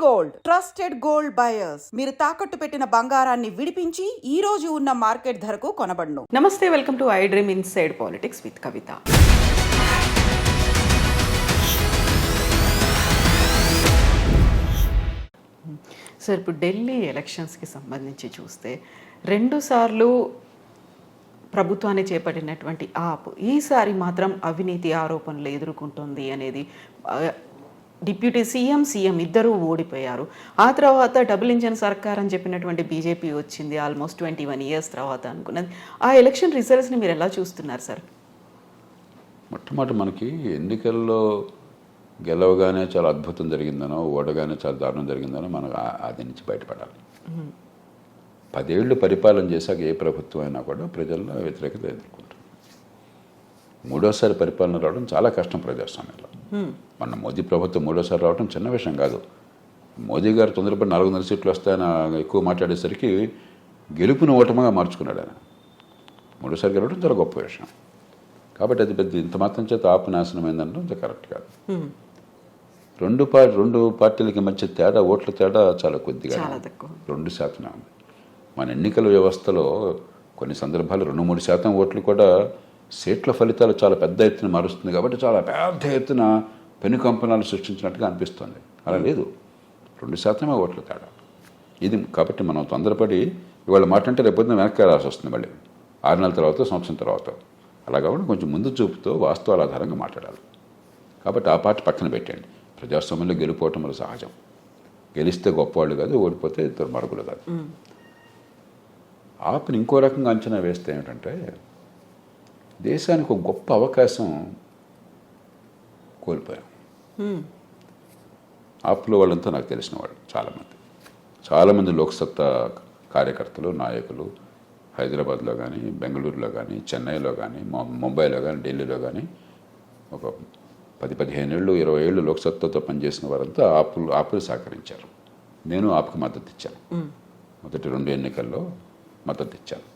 Gold trusted gold buyers. మీరు తాకట్టు పెట్టిన బంగారాన్ని విడిపించి ఈ రోజు ఉన్న మార్కెట్ ధరకు కొనబడును. నమస్తే, welcome to I dream inside politics with Kavitha. Sir, ఇప్పుడు ఢిల్లీ ఎలక్షన్స్కి సంబంధించి చూస్తే 2 సార్లు ప్రభుత్వాన్ని చేపట్టినటువంటి ఆప్ ఈసారి మాత్రం అవినీతి ఆరోపణలు ఎదుర్కొంటుంది అనేది డిప్యూటీ సీఎం ఇద్దరూ ఓడిపోయారు. ఆ తర్వాత డబుల్ ఇంజన్ సర్కార్ అని చెప్పినటువంటి బీజేపీ వచ్చింది ఆల్మోస్ట్ 21 years తర్వాత అనుకున్నది. ఆ ఎలక్షన్ రిజల్ట్స్ని మీరు ఎలా చూస్తున్నారు సార్? మొట్టమొదటి మనకి ఎన్నికల్లో గెలవగానే చాలా అద్భుతం జరిగిందనో, ఓడగానే చాలా దారుణం జరిగిందనో మనకు అది నుంచి బయటపడాలి. 10 ఏళ్ళు పరిపాలన చేశాక ఏ ప్రభుత్వం అయినా కూడా ప్రజల్లో వ్యతిరేకత ఎదుర్కొంటుంది. మూడోసారి పరిపాలన రావడం చాలా కష్టం ప్రజాస్వామ్యంలో. మొన్న మోదీ ప్రభుత్వం మూడోసారి రావడం చిన్న విషయం కాదు. మోదీ గారు తొందరపడి 400 సీట్లు వస్తాయని ఎక్కువ మాట్లాడేసరికి గెలుపుని ఓటమిగా మార్చుకున్నాడు ఆయన. మూడోసారి గెలవడం చాలా గొప్ప విషయం. కాబట్టి అది పెద్ద ఇంత మాత్రం చేత ఆపు నాశనం అయిందంటే అంత కరెక్ట్ కాదు. రెండు పార్టీలకి మధ్య తేడా, ఓట్ల తేడా చాలా కొద్దిగా 2% ఉంది. మన ఎన్నికల వ్యవస్థలో కొన్ని సందర్భాలు 2-3% ఓట్లు కూడా సీట్ల ఫలితాలు చాలా పెద్ద ఎత్తున మారుస్తుంది. కాబట్టి చాలా పెద్ద ఎత్తున పెనుకంపనాలు సృష్టించినట్టుగా అనిపిస్తుంది. అలా లేదు, 2% ఓట్ల తేడా ఇది. కాబట్టి మనం తొందరపడి ఇవాళ మాట అంటే రేపొద్దున వెనక్కి రాసి వస్తుంది, మళ్ళీ 6 నెలల తర్వాత, సంవత్సరం తర్వాత. అలా కాబట్టి కొంచెం ముందు చూపుతో వాస్తవాల ఆధారంగా మాట్లాడాలి. కాబట్టి ఆ పార్టీ పక్కన పెట్టండి. ప్రజాస్వామ్యంలో గెలిపోవటం సహజం. గెలిస్తే గొప్పవాళ్ళు కాదు, ఓడిపోతే దుర్మార్గులు కాదు. ఆపుని ఇంకో రకంగా అంచనా వేస్తే ఏమిటంటే, దేశానికి ఒక గొప్ప అవకాశం కోల్పోయాం. ఆప్లో వాళ్ళంతా నాకు తెలిసిన వాళ్ళు చాలామంది లోక్సత్తా కార్యకర్తలు, నాయకులు హైదరాబాద్లో కానీ, బెంగళూరులో కానీ, చెన్నైలో కానీ, ముంబైలో కానీ, ఢిల్లీలో కానీ ఒక 10-15 ఏళ్ళు, 20 ఏళ్ళు లోక్సత్తాతో పనిచేసిన వారంతా ఆపులు సహకరించారు. నేను ఆపుకి మద్దతు ఇచ్చాను. మొదటి 2 ఎన్నికల్లో మద్దతు ఇచ్చాను.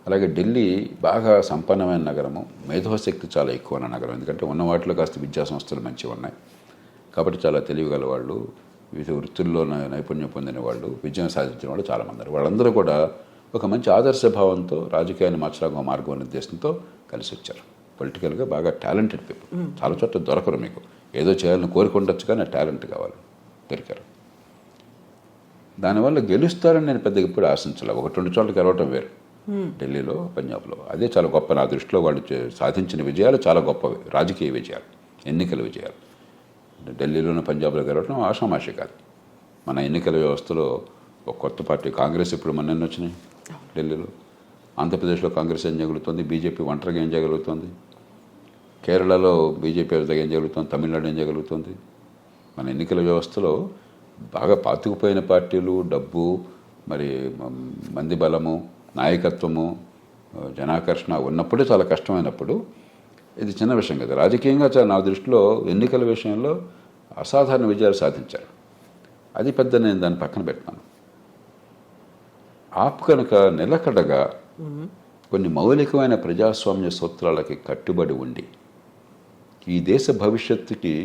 అలాగే ఢిల్లీ బాగా సంపన్నమైన నగరము, మేధోశక్తి చాలా ఎక్కువ ఉన్న నగరం. ఎందుకంటే ఉన్న వాటిలో కాస్త విద్యా సంస్థలు మంచిగా ఉన్నాయి. కాబట్టి చాలా తెలివిగల వాళ్ళు, వివిధ వృత్తుల్లో నైపుణ్యం పొందిన వాళ్ళు, విజయం సాధించిన వాళ్ళు చాలామంది ఉన్నారు. వాళ్ళందరూ కూడా ఒక మంచి ఆదర్శ భావంతో రాజకీయాన్ని మార్చడానికి మార్గం ఉద్దేశంతో కలిసి వచ్చారు. పొలిటికల్గా బాగా టాలెంటెడ్ పీపుల్. చాలా చోట్ల దొరకరు. మీకు ఏదో చేయాలని కోరుకుండొచ్చు, కానీ టాలెంట్ కావాలి, దొరికారు. దానివల్ల గెలుస్తారని నేను పెద్దగా ఇప్పుడు ఆశించాలి. 1-2 చోట్ల గెలవటం వేరు. ఢిల్లీలో, పంజాబ్లో అదే చాలా గొప్ప. నా దృష్టిలో వాళ్ళు సాధించిన విజయాలు చాలా గొప్పవి, రాజకీయ విజయాలు, ఎన్నికల విజయాలు. ఢిల్లీలోని, పంజాబ్లో గెలవడం ఆషామాషి కాదు. మన ఎన్నికల వ్యవస్థలో ఒక కొత్త పార్టీ కాంగ్రెస్ ఇప్పుడు మొన్న వచ్చినాయి ఢిల్లీలో. ఆంధ్రప్రదేశ్లో కాంగ్రెస్ ఏం జరుగుతుంది, బీజేపీ ఒంటరిగా ఏం చేయగలుగుతుంది, కేరళలో బీజేపీ ఏం జరుగుతుంది, తమిళనాడు ఏం చేయగలుగుతుంది. మన ఎన్నికల వ్యవస్థలో బాగా పాతుకుపోయిన పార్టీలు, డబ్బు, మరి మంది బలము, నాయకత్వము, జనాకర్షణ ఉన్నప్పుడే చాలా కష్టమైనప్పుడు ఇది చిన్న విషయం కదా. రాజకీయంగా నా దృష్టిలో ఎన్నికల విషయంలో అసాధారణ విజయాలు సాధించారు. అది పెద్ద, నేను దాన్ని పక్కన పెట్టినాను. ఆప్ కనుక నిలకడగా కొన్ని మౌలికమైన ప్రజాస్వామ్య సూత్రాలకి కట్టుబడి ఉండి ఈ దేశ భవిష్యత్తుకి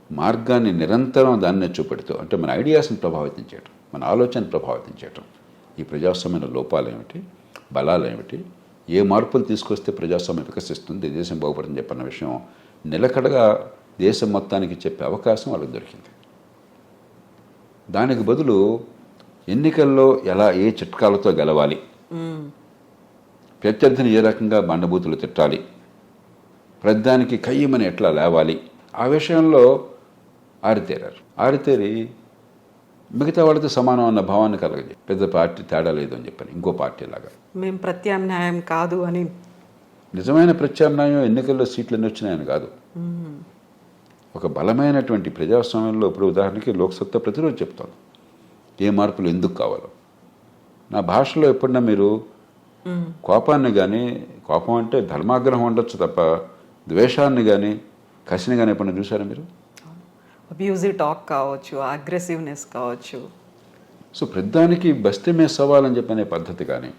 మార్గాన్ని నిరంతరం దాన్నే చూపెడుతూ, అంటే మన ఐడియాస్ని ప్రభావితం చేయటం, మన ఆలోచనని ప్రభావితం చేయటం, ఈ ప్రజాస్వామ్య లోపాలు ఏమిటి, బలాలు ఏమిటి, ఏ మార్పులు తీసుకొస్తే ప్రజాస్వామ్యం వికసిస్తుంది, దేశం బాగుపడుతుంది చెప్పన్న విషయం నిలకడగా దేశం మొత్తానికి చెప్పే అవకాశం వాళ్ళకి దొరికింది. దానికి బదులు ఎన్నికల్లో ఎలా, ఏ చిట్కాలతో గెలవాలి, ప్రత్యర్థిని ఏ రకంగా బండబూతులు తిట్టాలి, ప్రధానికి కయ్యమని ఎట్లా లేవాలి, ఆ విషయంలో ఆరితేరి మిగతా వాళ్ళతో సమానం అన్న భావాన్ని కలగజే. పెద్ద పార్టీ తేడా లేదు అని చెప్పాను, ఇంకో పార్టీలాగా మేము ప్రత్యామ్నాయం కాదు అని. నిజమైన ప్రత్యామ్నాయం ఎన్నికల్లో సీట్లన్నీ వచ్చినాయని కాదు. ఒక బలమైనటువంటి ప్రజాస్వామ్యంలో ఇప్పుడు ఉదాహరణకి లోక్సత్తా ప్రతిరోజు చెప్తాను ఏ మార్పులు ఎందుకు కావాలో. నా భాషలో ఎప్పుడన్నా మీరు కోపాన్ని కానీ, కోపం అంటే ధర్మాగ్రహం ఉండొచ్చు తప్ప ద్వేషాన్ని కానీ, కసిని కానీ ఎప్పుడన్నా చూసారా మీరు? అబ్యూజివ్ టాక్ కావచ్చు, అగ్రెసివ్నెస్ కావచ్చు. సో ప్రతిదానికి బస్తీమే సవాల్ అని చెప్పనే పద్ధతి కానీ,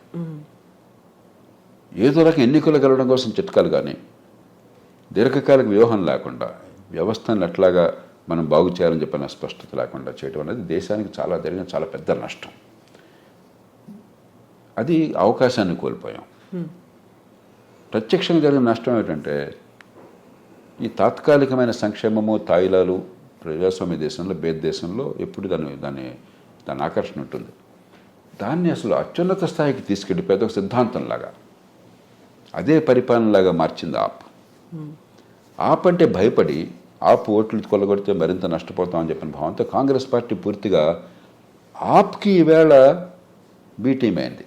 ఏదో రకం ఎన్నికలు గెలవడం కోసం చిట్కాలు కానీ, దీర్ఘకాలిక వ్యూహం లేకుండా వ్యవస్థను ఎట్లాగా మనం బాగు చేయాలని చెప్పిన స్పష్టత లేకుండా చేయడం అనేది దేశానికి జరిగిన చాలా పెద్ద నష్టం. అది అవకాశాన్ని కోల్పోయాం. ప్రత్యక్షంగా జరిగిన నష్టం ఏంటంటే ఈ తాత్కాలికమైన సంక్షేమము తాయిలాలు ప్రజాస్వామ్య దేశంలో దేశంలో ఎప్పుడు దాని ఆకర్షణ ఉంటుంది. దాన్ని అసలు అత్యున్నత స్థాయికి తీసుకెళ్ళిపోయేది ఒక సిద్ధాంతంలాగా, అదే పరిపాలనలాగా మార్చింది ఆప్ అంటే భయపడి ఓట్లు కొల్లగొడితే మరింత నష్టపోతామని చెప్పిన భావంతో కాంగ్రెస్ పార్టీ పూర్తిగా ఆప్కి ఈవేళ బి టీం అయింది.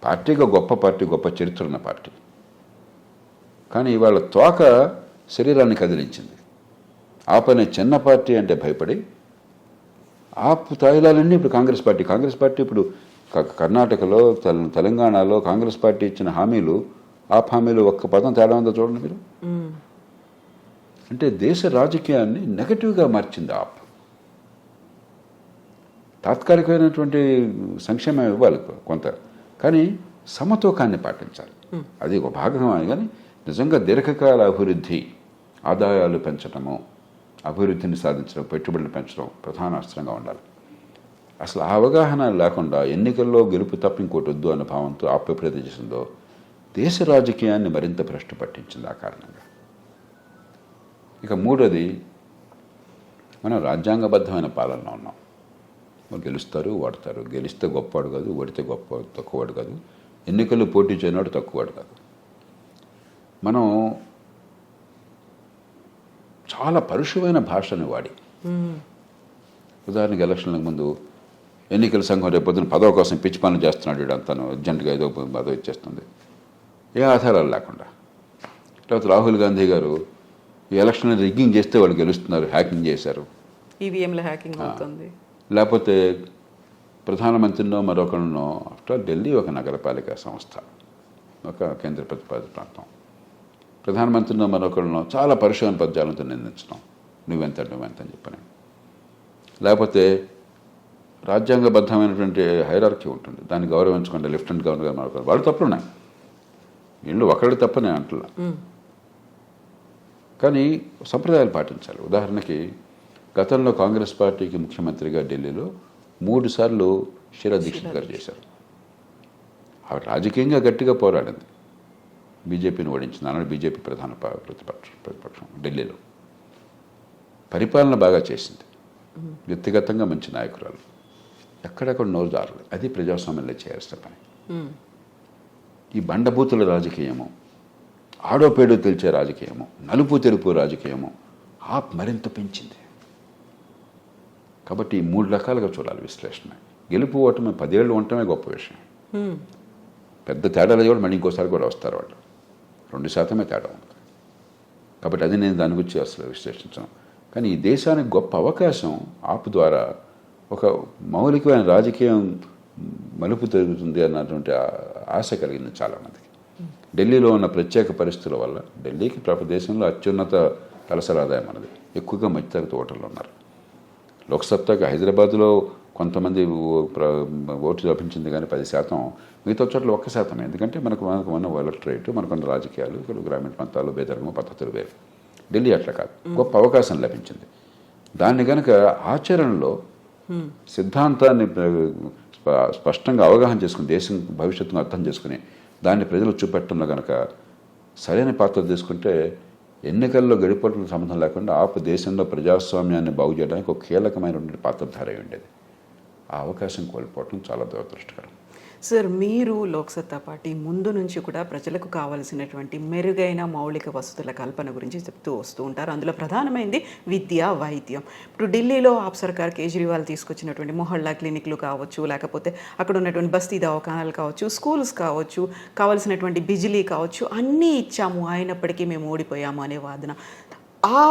పార్టీగా గొప్ప పార్టీ, గొప్ప చరిత్ర ఉన్న పార్టీ, కానీ ఇవాళ తోక శరీరాన్ని కదిలించింది. ఆప్ అనే చిన్న పార్టీ అంటే భయపడి ఆప్ తాయిలాలన్నీ ఇప్పుడు కాంగ్రెస్ పార్టీ ఇప్పుడు కర్ణాటకలో తెలంగాణలో కాంగ్రెస్ పార్టీ ఇచ్చిన హామీలు ఆప్ హామీలు ఒక్క పదం తేడా ఉందో చూడండి మీరు. అంటే దేశ రాజకీయాన్ని నెగటివ్గా మార్చింది ఆప్. తాత్కాలికమైనటువంటి సంక్షేమం ఇవ్వాలి కొంత, కానీ సమతూకాన్ని పాటించాలి, అది ఒక భాగం. కానీ నిజంగా దీర్ఘకాల అభివృద్ధి, ఆదాయాలు పెంచడము, అభివృద్ధిని సాధించడం, పెట్టుబడులు పెంచడం ప్రధాన అస్త్రంగా ఉండాలి. అసలు ఆ అవగాహన లేకుండా ఎన్నికల్లో గెలుపు తప్ప ఇంకోటి వద్దు అన్న భావంతో ఆప్ ఎప్పుడైతే చేసిందో దేశ రాజకీయాన్ని మరింత భ్రష్టు పట్టించింది ఆ కారణంగా. ఇక మూడోది, మనం రాజ్యాంగబద్ధమైన పాలనలో ఉన్నాం. గెలుస్తారు, ఓడతారు. గెలిస్తే గొప్పవాడు కాదు, ఓడితే తక్కువవాడు కాదు, ఎన్నికల్లో పోటీ చేయనివాడు తక్కువవాడు కాదు. మనం చాలా పరుషమైన భాషని వాడి, ఉదాహరణకి ఎలక్షన్లకు ముందు ఎన్నికల సంఘం రేపొద్దున పదవి కోసం పిచ్చి పనులు చేస్తున్నాడు, వీడు అంతాను అర్జెంటుగా ఏదో పదవి ఇచ్చేస్తుంది ఏ ఆధారాలు లేకుండా. తర్వాత రాహుల్ గాంధీ గారు ఈ ఎలక్షన్ రిగ్గింగ్ చేస్తే వాళ్ళు గెలుస్తున్నారు, హ్యాకింగ్ చేశారు, ఈవీఎంలో హ్యాకింగ్ అవుతుంది. లేకపోతే ప్రధానమంత్రినో మరొకరినో, ఆఫ్టర్ ఢిల్లీ ఒక నగరపాలిక సంస్థ, ఒక కేంద్ర ప్రతిపాదిత ప్రాంతం, ప్రధానమంత్రినో మరొకరినో చాలా పరుషమైన పద్యాలతో నిందించడం, నువ్వెంత అని చెప్పని. లేకపోతే రాజ్యాంగబద్ధమైనటువంటి హైరార్కీ ఉంటుంది, దాన్ని గౌరవించకుండా లెఫ్టినెంట్ గవర్నర్ మరొకరు, వాళ్ళు తప్పులున్నాయి, వీళ్ళు ఒకళ్ళు తప్పని అంటున్నా, కానీ సంప్రదాయాలు పాటించాలి. ఉదాహరణకి గతంలో కాంగ్రెస్ పార్టీకి ముఖ్యమంత్రిగా ఢిల్లీలో 3 సార్లు షీలా దీక్షిత్ గారు చేశారు. ఆవిడ రాజకీయంగా గట్టిగా పోరాడింది, బీజేపీని ఓడించింది. అన్నాడు బీజేపీ ప్రధాన ప్రతిపక్షం ఢిల్లీలో. పరిపాలన బాగా చేసింది, వ్యక్తిగతంగా మంచి నాయకురాలు, ఎక్కడెక్కడ నోరు జారలేదు. అది ప్రజాస్వామ్యంలో చేయాల్సిన పని. ఈ బండబూతుల రాజకీయము, ఆడోపేడో తెలిచే రాజకీయము, నలుపు తెలుపు రాజకీయము ఆప్ మరింత పెంచింది. కాబట్టి ఈ 3 రకాలుగా చూడాలి విశ్లేషణ. గెలుపు ఓటమి 10 ఏళ్ళు ఉండటమే గొప్ప విషయం, పెద్ద తేడాలు కూడా మళ్ళీ ఇంకోసారి కూడా వస్తారు వాళ్ళు, 2% తేడా ఉంది. కాబట్టి అది నేను దాని గురించి అసలు విశ్లేషించాను. కానీ ఈ దేశానికి గొప్ప అవకాశం ఆప్ ద్వారా ఒక మౌలికమైన రాజకీయం మలుపు తిరుగుతుంది అన్నటువంటి ఆశ కలిగింది చాలామందికి. ఢిల్లీలో ఉన్న ప్రత్యేక పరిస్థితుల వల్ల ఢిల్లీకి దేశంలో అత్యున్నత తలసరి ఆదాయం అన్నది, ఎక్కువగా మధ్యతరగతి ఓటర్లు ఉన్నారు. లోక్సత్తాకి హైదరాబాద్లో కొంతమంది ఓటు లభించింది, కానీ 10%, మిగతా చోట్ల 1%. ఎందుకంటే మనకు ఉన్న ఎలక్టరేట్, మనకున్న రాజకీయాలు, గ్రామీణ ప్రాంతాలు భేదరకము పద్ధతులు వేరు. ఢిల్లీ అట్లా కాదు, గొప్ప అవకాశం లభించింది. దాన్ని కనుక ఆచరణలో సిద్ధాంతాన్ని స్పష్టంగా అవగాహన చేసుకుని, దేశం భవిష్యత్తును అర్థం చేసుకుని దాన్ని ప్రజలు చూపెట్టడంలో కనుక సరైన పాత్ర తీసుకుంటే ఎన్నికల్లో గడిపోవడానికి సంబంధం లేకుండా ఆప్ దేశంలో ప్రజాస్వామ్యాన్ని బాగు చేయడానికి ఒక కీలకమైనటువంటి పాత్రధార ఉండేది. ఆ అవకాశం కోల్పోవడం చాలా దురదృష్టకరం. సార్, మీరు లోక్సత్తా పార్టీ ముందు నుంచి కూడా ప్రజలకు కావాల్సినటువంటి మెరుగైన మౌలిక వసతుల కల్పన గురించి చెప్తూ వస్తూ ఉంటారు. అందులో ప్రధానమైనది విద్య, వైద్యం. ఇప్పుడు ఢిల్లీలో ఆప్ సర్కార్ కేజ్రీవాల్ తీసుకొచ్చినటువంటి మొహల్లా క్లినిక్లు కావచ్చు, లేకపోతే అక్కడ ఉన్నటువంటి బస్తీ దవాఖానాలు కావచ్చు, స్కూల్స్ కావచ్చు, కావాల్సినటువంటి బిజిలీ కావచ్చు, అన్నీ ఇచ్చాము, అయినప్పటికీ మేము ఓడిపోయాము అనే వాదన. ఆ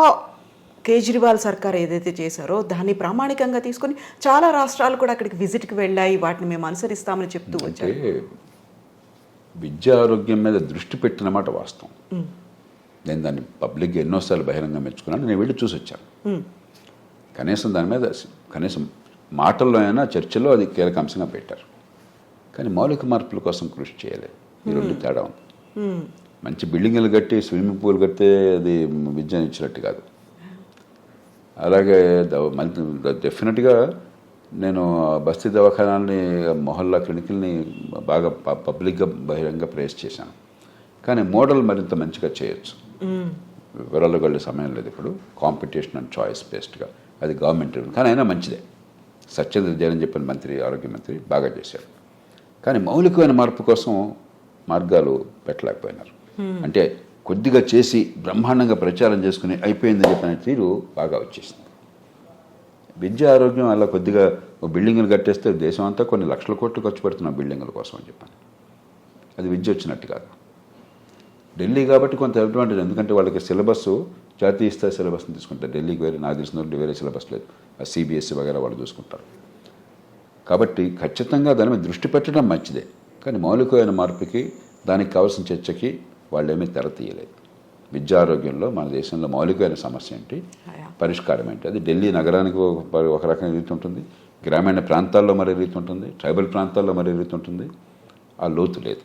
కేజ్రీవాల్ సర్కార్ ఏదైతే చేశారో దాన్ని ప్రామాణికంగా తీసుకొని చాలా రాష్ట్రాలు కూడా అక్కడికి విజిట్కి వెళ్ళాయి, వాటిని మేము అనుసరిస్తామని చెప్తూ వచ్చారు. విద్యా ఆరోగ్యం మీద దృష్టి పెట్టినమాట వాస్తవం. నేను దాన్ని పబ్లిక్గా ఎన్నోసార్లు బహిరంగ మెచ్చుకున్నాను, నేను వెళ్ళి చూసి వచ్చాను. కనీసం దాని మీద కనీసం మాటల్లో అయినా చర్చలో అది కీలక అంశంగా పెట్టారు. కానీ మౌలిక మార్పుల కోసం కృషి చేయలేదు. ఈ 2 తేడా ఉంది. మంచి బిల్డింగ్లు కట్టి స్విమ్మింగ్ పూల్ కడితే అది విద్య ఇచ్చినట్టు కాదు. అలాగే డెఫినెట్గా నేను బస్తీ దవాఖానాల్ని మొహల్లా క్లినిక్ని బాగా పబ్లిక్గా బహిరంగ ప్రేస్ చేశాను. కానీ మోడల్ మరింత మంచిగా చేయొచ్చు. వివరాలకు వెళ్ళే సమయం లేదు ఇప్పుడు. కాంపిటీషన్ అండ్ చాయిస్ బేస్డ్గా అది గవర్నమెంట్, కానీ అయినా మంచిదే. సత్యేంద్ర జైన్ అని చెప్పిన మంత్రి, ఆరోగ్య మంత్రి బాగా చేశారు. కానీ మౌలికమైన మార్పు కోసం మార్గాలు పెట్టలేకపోయినారు. అంటే కొద్దిగా చేసి బ్రహ్మాండంగా ప్రచారం చేసుకుని అయిపోయిందని చెప్పిన తీరు బాగా వచ్చేసింది. విద్య ఆరోగ్యం అలా కొద్దిగా బిల్డింగులు కట్టేస్తే దేశం అంతా కొన్ని లక్షల కోట్లు ఖర్చు పెడుతున్నాం బిల్డింగుల కోసం అని చెప్పాను. అది విద్య వచ్చినట్టు కాదు. ఢిల్లీ కాబట్టి కొంత అడ్వాంటేజ్, ఎందుకంటే వాళ్ళకి సిలబస్ జాతీయ స్థాయి సిలబస్ని తీసుకుంటారు. ఢిల్లీకి వేరే, నాకు తెలిసిన వేరే సిలబస్ లేదు. ఆ సిబిఎస్ఈ వగేరా వాళ్ళు చూసుకుంటారు. కాబట్టి ఖచ్చితంగా దాని మీద దృష్టి పెట్టడం మంచిదే. కానీ మౌలికమైన మార్పుకి, దానికి కావాల్సిన చర్చకి వాళ్ళేమీ తెర తీయలేదు. విద్యా ఆరోగ్యంలో మన దేశంలో మౌలికమైన సమస్య ఏంటి, పరిష్కారం ఏంటి, అది ఢిల్లీ నగరానికి ఒక రకమైన రీతి ఉంటుంది, గ్రామీణ ప్రాంతాల్లో మరో రీతి ఉంటుంది, ట్రైబల్ ప్రాంతాల్లో మరో రీతి ఉంటుంది. ఆ లోతు లేదు.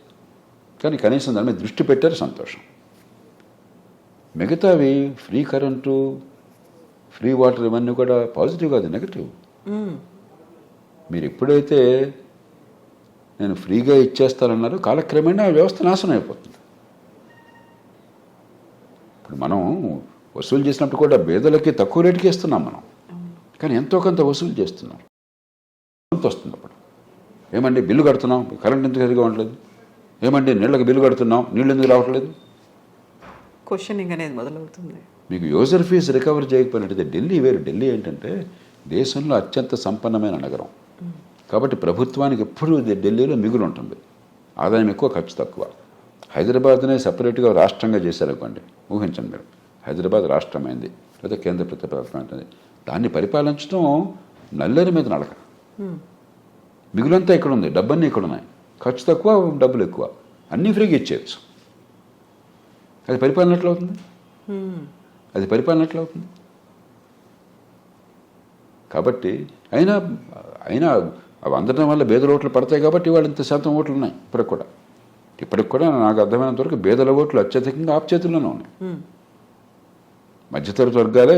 కానీ కనీసం దాని మీద దృష్టి పెట్టారు, సంతోషం. మిగతావి ఫ్రీ కరెంటు, ఫ్రీ వాటర్ ఇవన్నీ కూడా పాజిటివ్ కాదు, నెగటివ్. మీరు ఎప్పుడైతే నేను ఫ్రీగా ఇచ్చేస్తానన్నారో కాలక్రమేణా ఆ వ్యవస్థ నాశనం అయిపోతుంది. ఇప్పుడు మనం వసూలు చేసినప్పుడు కూడా పేదలకి తక్కువ రేటుకి ఇస్తున్నాం మనం, కానీ ఎంతో కొంత వసూలు చేస్తున్నాం. వస్తుంది అప్పుడు ఏమండి బిల్లు కడుతున్నాం, కరెంట్ ఎందుకు సరిగా ఉండలేదు, ఏమండి నీళ్ళకి బిల్లు కడుతున్నాం, నీళ్ళు ఎందుకు రావట్లేదు, క్వశ్చనింగ్ అనేది మొదలవుతుంది. మీకు యూజర్ ఫీజు రికవర్ చేయకపోయినట్టయితే ఢిల్లీ వేరు. ఢిల్లీ ఏంటంటే దేశంలో అత్యంత సంపన్నమైన నగరం కాబట్టి ప్రభుత్వానికి ఎప్పుడూ ఢిల్లీలో మిగులు ఉంటుంది, ఆదాయం ఎక్కువ, ఖర్చు తక్కువ. హైదరాబాద్నే సపరేట్గా రాష్ట్రంగా చేశారనుకోండి, ఊహించండి మీరు, హైదరాబాద్ రాష్ట్రమైంది లేదా కేంద్ర ప్రభుత్వం, దాన్ని పరిపాలించడం నల్లేరు మీద నడక. మిగులంతా ఇక్కడ ఉంది, డబ్బన్నీ ఇక్కడ ఉన్నాయి, ఖర్చు తక్కువ, డబ్బులు ఎక్కువ, అన్నీ ఫ్రీగా ఇచ్చేయచ్చు. అది పరిపాలన ఎట్లా అవుతుంది? అది పరిపాలన ఎట్లా అవుతుంది? కాబట్టి అయినా అవి అందడం వల్ల బేదల ఓట్లు పడతాయి కాబట్టి వాళ్ళు ఇంత శాతం ఓట్లు ఉన్నాయి. ఇప్పటికి కూడా నాకు అర్థమైనంత వరకు బేదల ఓట్లు అత్యధికంగా ఆప్ చేతుల్లోనే ఉన్నాయి. మధ్యతరగతి వర్గాలే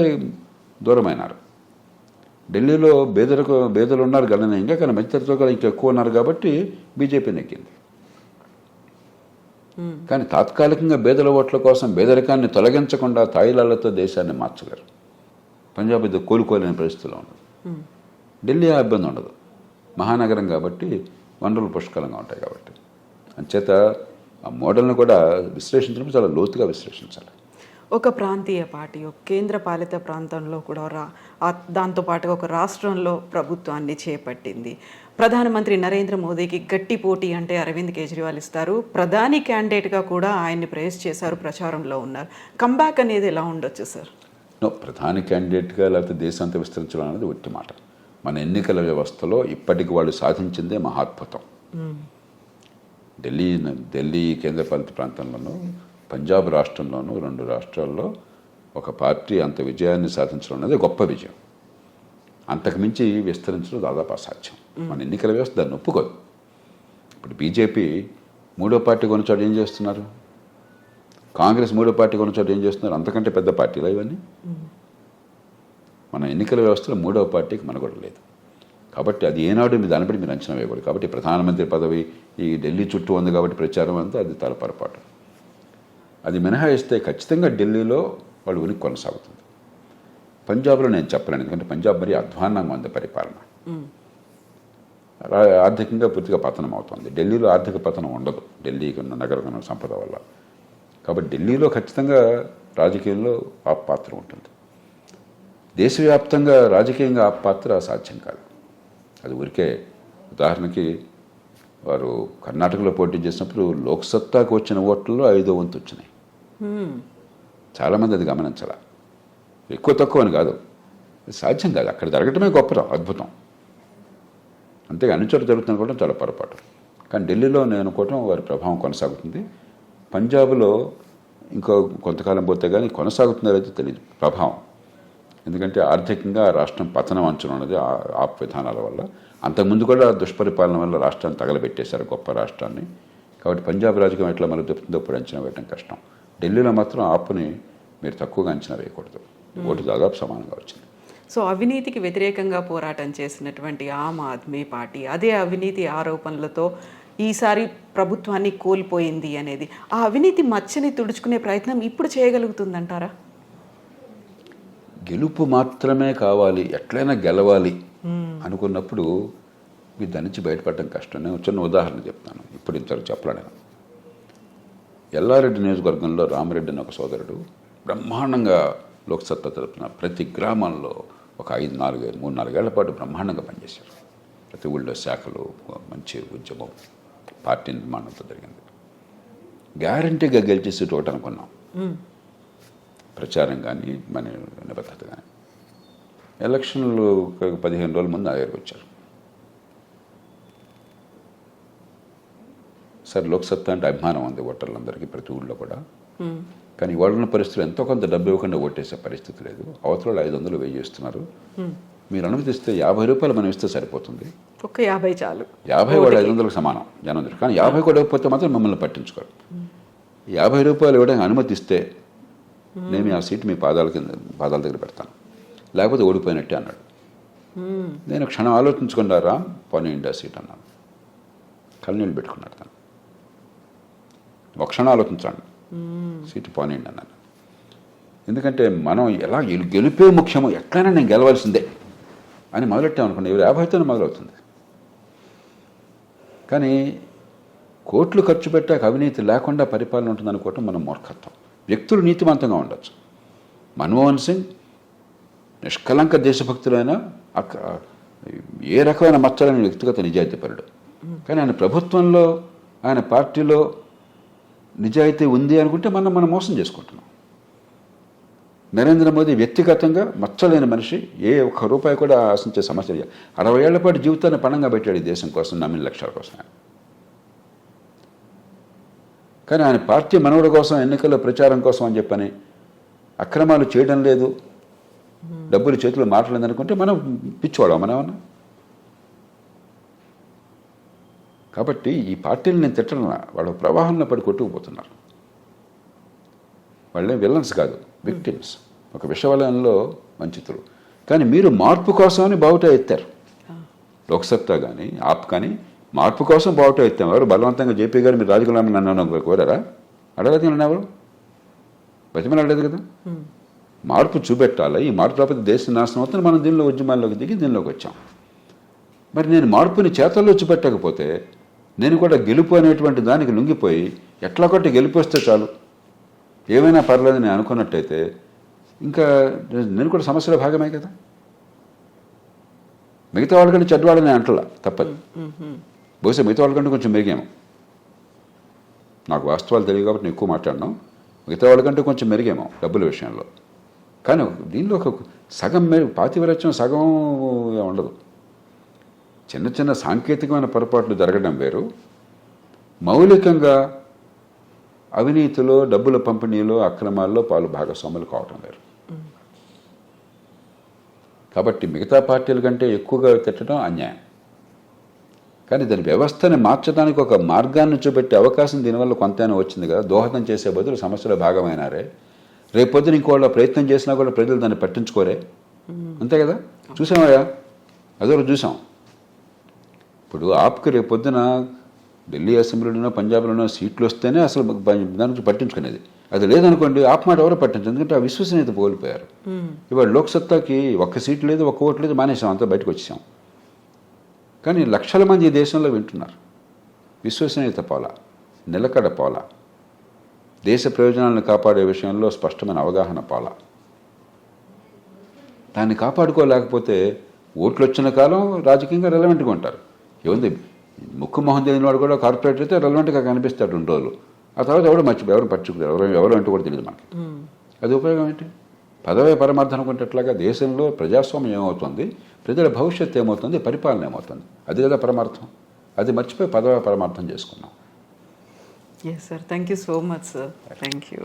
దూరమైనారు. ఢిల్లీలో బేదలు ఉన్నారు గణనీయంగా, కానీ మధ్యతరగతి వర్గాలు ఇంకా ఎక్కువ ఉన్నారు కాబట్టి బీజేపీ నెగ్గింది. కానీ తాత్కాలికంగా బేదల ఓట్ల కోసం పేదరికాన్ని తొలగించకుండా తాయిలాలతో దేశాన్ని మార్చలేరు. పంజాబ్ ఇది కోలుకోలేని పరిస్థితిలో ఉండదు. ఢిల్లీ ఆ ఇబ్బంది ఉండదు, మహానగరం కాబట్టి వనరులు పుష్కలంగా ఉంటాయి కాబట్టి. అంచేత ఆ మోడల్ని కూడా విశ్లేషించడం చాలా లోతుగా విశ్లేషించాలి. ఒక ప్రాంతీయ పార్టీ, ఒక కేంద్ర పాలిత ప్రాంతంలో కూడా దాంతోపాటుగా ఒక రాష్ట్రంలో ప్రభుత్వాన్ని చేపట్టింది. ప్రధానమంత్రి నరేంద్ర మోదీకి గట్టి పోటీ అంటే అరవింద్ కేజ్రీవాల్ ఇస్తారు. ప్రధాని క్యాండిడేట్గా కూడా ఆయన్ని ప్రేస్ చేశారు, ప్రచారంలో ఉన్నారు. కంబ్యాక్ అనేది ఎలా ఉండొచ్చు సార్? ప్రధాని క్యాండిడేట్గా లేకపోతే దేశాంత విస్తరించడం అనేది ఒట్టి మాట. మన ఎన్నికల వ్యవస్థలో ఇప్పటికి వాళ్ళు సాధించిందే మహాద్భుతం. ఢిల్లీ కేంద్రపాలిత ప్రాంతంలోనూ, పంజాబ్ రాష్ట్రంలోనూ, 2 రాష్ట్రాల్లో ఒక పార్టీ అంత విజయాన్ని సాధించడం అనేది గొప్ప విజయం. అంతకుమించి విస్తరించడం దాదాపు అసాధ్యం. మన ఎన్నికల వ్యవస్థ దాన్ని ఒప్పుకోదు. ఇప్పుడు బీజేపీ 3వ పార్టీ కొనచోట ఏం చేస్తున్నారు, కాంగ్రెస్ 3వ పార్టీ కొనచోట ఏం చేస్తున్నారు, అంతకంటే పెద్ద పార్టీలు ఇవన్నీ. మన ఎన్నికల వ్యవస్థలో 3వ పార్టీకి మనుగడ లేదు. కాబట్టి అది ఏనాడు దాన్ని బట్టి మీరు అంచనా వేయకూడదు. కాబట్టి ప్రధానమంత్రి పదవి ఈ ఢిల్లీ చుట్టూ ఉంది కాబట్టి ప్రచారం అంతా అది తల పొరపాటు. అది మినహాయిస్తే ఖచ్చితంగా ఢిల్లీలో వాళ్ళు ఉనికి కొనసాగుతుంది. పంజాబ్లో నేను చెప్పలేను, ఎందుకంటే పంజాబ్ మరీ అధ్వాన్నంగా ఉంది పరిపాలన, ఆర్థికంగా పూర్తిగా పతనం అవుతుంది. ఢిల్లీలో ఆర్థిక పతనం ఉండదు, ఢిల్లీకి ఉన్న నగర సంపద వల్ల. కాబట్టి ఢిల్లీలో ఖచ్చితంగా రాజకీయంలో ఆ పాత్ర ఉంటుంది. దేశవ్యాప్తంగా రాజకీయంగా ఆ పాత్ర సాధ్యం కాదు. అది ఊరికే ఉదాహరణకి వారు కర్ణాటకలో పోటీ చేసినప్పుడు లోక్సత్తాకు వచ్చిన ఓట్లలో 5వ వంతు వచ్చినాయి. చాలామంది అది గమనించాల. ఎక్కువ తక్కువ అని కాదు, అది సాధ్యం కాదు. అక్కడ జరగటమే గొప్ప అద్భుతం. అంతే అన్ని చోట్ల జరుగుతుందనుకోవడం చాలా పొరపాటు. కానీ ఢిల్లీలో నేను అనుకోవటం వారి ప్రభావం కొనసాగుతుంది. పంజాబ్లో ఇంకో కొంతకాలం పోతే కానీ కొనసాగుతుందో తెలియదు ప్రభావం. ఎందుకంటే ఆర్థికంగా రాష్ట్రం పతనం అంచనా ఉన్నది ఆప్ విధానాల వల్ల. అంతకుముందు కూడా దుష్పరిపాలన వల్ల రాష్ట్రాన్ని తగలబెట్టేశారు, గొప్ప రాష్ట్రాన్ని. కాబట్టి పంజాబ్ రాజకీయం ఎట్లా మళ్ళీ చెప్తుందో ఇప్పుడు అంచనా వేయడం కష్టం. ఢిల్లీలో మాత్రం ఆప్ని మీరు తక్కువగా అంచనా వేయకూడదు. ఓటు దాదాపు సమానంగా వచ్చింది. సో అవినీతికి వ్యతిరేకంగా పోరాటం చేసినటువంటి ఆమ్ ఆద్మీ పార్టీ అదే అవినీతి ఆరోపణలతో ఈసారి ప్రభుత్వాన్ని కోల్పోయింది అనేది, ఆ అవినీతి మచ్చని తుడుచుకునే ప్రయత్నం ఇప్పుడు చేయగలుగుతుందంటారా? గెలుపు మాత్రమే కావాలి, ఎట్లయినా గెలవాలి అనుకున్నప్పుడు మీరు దాని నుంచి బయటపడడం కష్టం. నేను చిన్న ఉదాహరణ చెప్తాను, ఇప్పుడు ఇంతవరకు చెప్పలే నేను. ఎల్లారెడ్డి నియోజకవర్గంలో రామరెడ్డి అని ఒక సోదరుడు బ్రహ్మాండంగా లోక్సత్తా తరపున ప్రతి గ్రామాల్లో ఒక 3-4 ఏళ్ల పాటు బ్రహ్మాండంగా పనిచేశారు. ప్రతి ఊళ్ళో శాఖలు, మంచి ఉద్యమం, పార్టీ నిర్మాణంతో జరిగింది. గ్యారంటీగా గెలిచే సీటు ఒకటి అనుకున్నాం, ప్రచారం కానీ మన నిబద్ధత కానీ. ఎలక్షన్లు 15 రోజుల ముందు దగ్గరికి వచ్చారు. సరే, లోక్సత్తా అంటే అభిమానం ఉంది ఓటర్లందరికీ ప్రతి ఊళ్ళో కూడా. కానీ వాళ్ళ పరిస్థితులు ఎంతో కొంత డబ్బు ఇవ్వకుండా ఓటేసే పరిస్థితి లేదు. అవతల 500 వెయ్యి చేస్తున్నారు. మీరు అనుమతిస్తే 50 రూపాయలు మనం ఇస్తే సరిపోతుంది. ఒక్క 50 చాలు. 50 వాడు 500కు సమానం జనం. కానీ 50 కూడా ఇవ్వకపోతే మాత్రం మమ్మల్ని పట్టించుకోరు. 50 రూపాయలు ఇవ్వడానికి అనుమతిస్తే నేను ఆ సీటు మీ పాదాల దగ్గర పెడతాను, లేకపోతే ఓడిపోయినట్టే అన్నాడు. నేను క్షణం ఆలోచించుకున్నా, రామ్ పోనీ ఇండియా సీట్ అన్నాను. కళ్ళనీళ్ళు పెట్టుకున్నాడు తను. ఒక క్షణం ఆలోచించండి, సీటు పోనీయండి అన్నాను. ఎందుకంటే మనం ఎలా గెలిపే ముఖ్యమో, ఎట్లయినా నేను గెలవాల్సిందే అని మొదలెట్టామనుకోండి, 50తోనే మొదలవుతుంది. కానీ కోట్లు ఖర్చు పెట్టాక అవినీతి లేకుండా పరిపాలన ఉంటుంది అనుకోవటం మనం మూర్ఖత్వం. వ్యక్తులు నీతివంతంగా ఉండొచ్చు. మన్మోహన్ సింగ్ నిష్కలంక దేశభక్తులైన, ఏ రకమైన మచ్చలేని వ్యక్తిగత నిజాయితీపరుడు. కానీ ఆయన ప్రభుత్వంలో, ఆయన పార్టీలో నిజాయితీ ఉంది అనుకుంటే మనం మోసం చేసుకుంటున్నాం. నరేంద్ర మోదీ వ్యక్తిగతంగా మచ్చలేని మనిషి, ఏ ఒక్క రూపాయి కూడా ఆశించే సమస్య. 60 ఏళ్ల పాటు జీవితాన్ని పణంగా పెట్టాడు ఈ దేశం కోసం, నమ్మిన లక్ష్యాల కోసం. కానీ ఆయన పార్టీ మనవడ కోసం, ఎన్నికల్లో ప్రచారం కోసం అని చెప్పని అక్రమాలు చేయడం లేదు, డబ్బులు చేతులు మాటలేదు అనుకుంటే మనం పిచ్చివాళ్ళం మనమన్నా. కాబట్టి ఈ పార్టీలు నేను తిట్టడం, వాళ్ళ ప్రవాహంలో పడి కొట్టుకుపోతున్నారు. వాళ్ళే విలన్స్ కాదు, విక్టిమ్స్. ఒక విషవలయంలో వంచితులు. కానీ మీరు మార్పు కోసమని బావుటా ఎత్తారు. లోక్సత్తా కానీ ఆప్ కానీ మార్పు కోసం బావుటా ఎత్తాం. ఎవరు బలవంతంగా జేపీ గారు మీరు రాజకీయాలు నన్ను కోరారా? అడగలేదు. నన్ను ఎవరు బతిమని అడగలేదు కదా. మార్పు చూపెట్టాలి. ఈ మార్పు రాకపోతే దేశ నాశనం అవుతుంది. మనం దీనిలో ఉద్యమాల్లోకి దిగి దీనిలోకి వచ్చాం. మరి నేను మార్పుని చేతల్లో చూపెట్టకపోతే, నేను కూడా గెలుపు అనేటువంటి దానికి లొంగిపోయి ఎట్లా కొట్టి గెలుపు వస్తే చాలు, ఏమైనా పర్లేదని నేను అనుకున్నట్టయితే ఇంకా నేను కూడా సమస్యలో భాగమే కదా. మిగతా వాళ్ళకంటే చెడ్డవాళ్ళని నేను అంటలా, తప్పదు. బహుశా మిగతా వాళ్ళకంటే కొంచెం మెరుగాము. నాకు వాస్తవాలు తెలియదు కాబట్టి నేను ఎక్కువ మాట్లాడినాం. మిగతా వాళ్ళకంటే కొంచెం మెరుగాము డబ్బుల విషయంలో. కానీ దీనిలో ఒక సగం పాతివ్రత్యం సగం ఉండదు. చిన్న చిన్న సాంకేతికమైన పొరపాట్లు జరగడం వేరు, మౌలికంగా అవినీతిలో, డబ్బుల పంపిణీలో, అక్రమాల్లో భాగస్వాములు కావటం వేరు. కాబట్టి మిగతా పార్టీల కంటే ఎక్కువగా తిట్టడం అన్యాయం. కానీ దాని వ్యవస్థని మార్చడానికి ఒక మార్గాన్ని చూపెట్టే అవకాశం దీనివల్ల కొంతైనా వచ్చింది కదా. దోహదం చేసే బదులు సమస్యలో భాగమైనారే. రేపొద్దున ఇంకోళ్ళ ప్రయత్నం చేసినా కూడా ప్రజలు దాన్ని పట్టించుకోరే. అంతే కదా. చూసామయ్యా, అదొకటి చూసాం. ఇప్పుడు ఆప్కి రేపొద్దున ఢిల్లీ అసెంబ్లీలోనో పంజాబ్లోనో సీట్లు వస్తేనే అసలు దాని గురించి పట్టించుకునేది. అది లేదనుకోండి, ఆప్ మాట ఎవరో పట్టించు. ఎందుకంటే ఆ విశ్వసనీయత కోల్పోయారు. ఇవాళ లోక్సత్తాకి 1 సీటు లేదు, 1 ఓటు లేదు, మానేసాం, అంతా బయటకు వచ్చేసాం. కానీ లక్షల మంది ఈ దేశంలో వింటున్నారు. విశ్వసనీయత పోలా, నిలకడ పోలా, దేశ ప్రయోజనాలను కాపాడే విషయంలో స్పష్టమైన అవగాహన పోలా. దాన్ని కాపాడుకోలేకపోతే ఓట్లు వచ్చిన కాలం రాజకీయంగా రెలవెంట్గా ఉంటారు. ఏముంది, ముక్కు మొహం తెలియని వాడు కూడా కార్పొరేటర్ అయితే రెలవెంట్గా కనిపిస్తాడు 2 రోజులు. ఆ తర్వాత ఎవరు పట్టించుకుంటారు, ఎవరు అంటూ కూడా తెలియదు మనకి. అది ఉపయోగం ఏంటి? పదవే పరమార్థం అనుకుంటేట్లాగా దేశంలో ప్రజాస్వామ్యం ఏమవుతుంది, ప్రజల భవిష్యత్తు ఏమవుతుంది, పరిపాలన ఏమవుతుంది, అది కదా పరమార్థం. అది మర్చిపోయి పదవే పరమార్థం చేసుకున్నాం. Yes sir, thank you so much sir. Thank you.